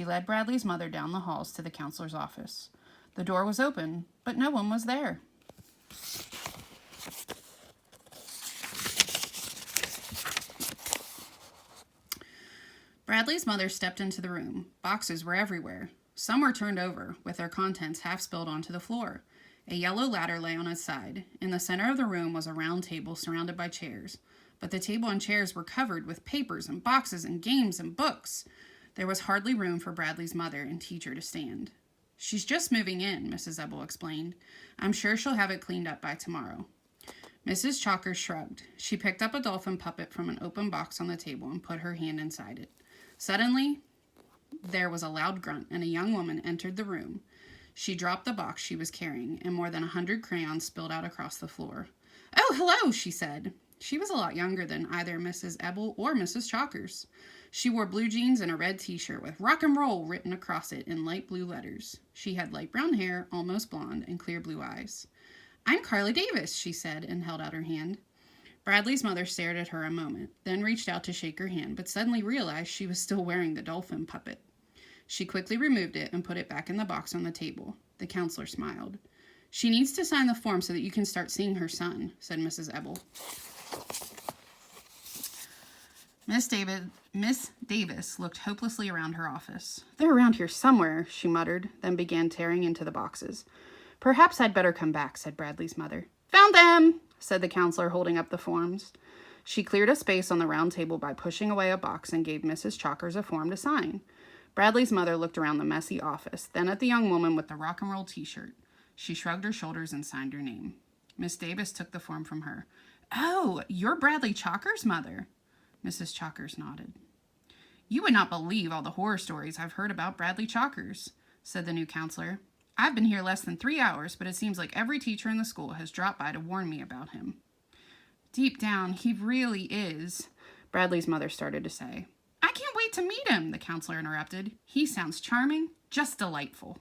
She led Bradley's mother down the halls to the counselor's office. The door was open, but no one was there. Bradley's mother stepped into the room. Boxes were everywhere. Some were turned over, with their contents half spilled onto the floor. A yellow ladder lay on its side. In the center of the room was a round table surrounded by chairs, but the table and chairs were covered with papers and boxes and games and books. There was hardly room for Bradley's mother and teacher to stand. "She's just moving in," Mrs. Ebel explained. "I'm sure she'll have it cleaned up by tomorrow." Mrs. Chalker shrugged. She picked up a dolphin puppet from an open box on the table and put her hand inside it. Suddenly, there was a loud grunt, and a young woman entered the room. She dropped the box she was carrying, and more than 100 crayons spilled out across the floor. "Oh, hello," she said. She was a lot younger than either Mrs. Ebel or Mrs. Chalkers. She wore blue jeans and a red t-shirt with rock and roll written across it in light blue letters. She had light brown hair, almost blonde, and clear blue eyes. "I'm Carly Davis," she said, and held out her hand. Bradley's mother stared at her a moment, then reached out to shake her hand, but suddenly realized she was still wearing the dolphin puppet. She quickly removed it and put it back in the box on the table. The counselor smiled. "She needs to sign the form so that you can start seeing her son," said Mrs. Ebel. Miss Davis looked hopelessly around her office. "They're around here somewhere," she muttered, then began tearing into the boxes. "Perhaps I'd better come back," said Bradley's mother. "Found them," said the counselor, holding up the forms. She cleared a space on the round table by pushing away a box and gave Mrs. Chalkers a form to sign. Bradley's mother looked around the messy office, then at the young woman with the rock and roll t-shirt. She shrugged her shoulders and signed her name. Miss Davis took the form from her. "Oh, you're Bradley Chalkers' mother?" Mrs. Chalkers nodded. "You would not believe all the horror stories I've heard about Bradley Chalkers," said the new counselor. "I've been here less than 3 hours, but it seems like every teacher in the school has dropped by to warn me about him." "Deep down, he really is," Bradley's mother started to say. "I can't wait to meet him," the counselor interrupted. "He sounds charming, just delightful."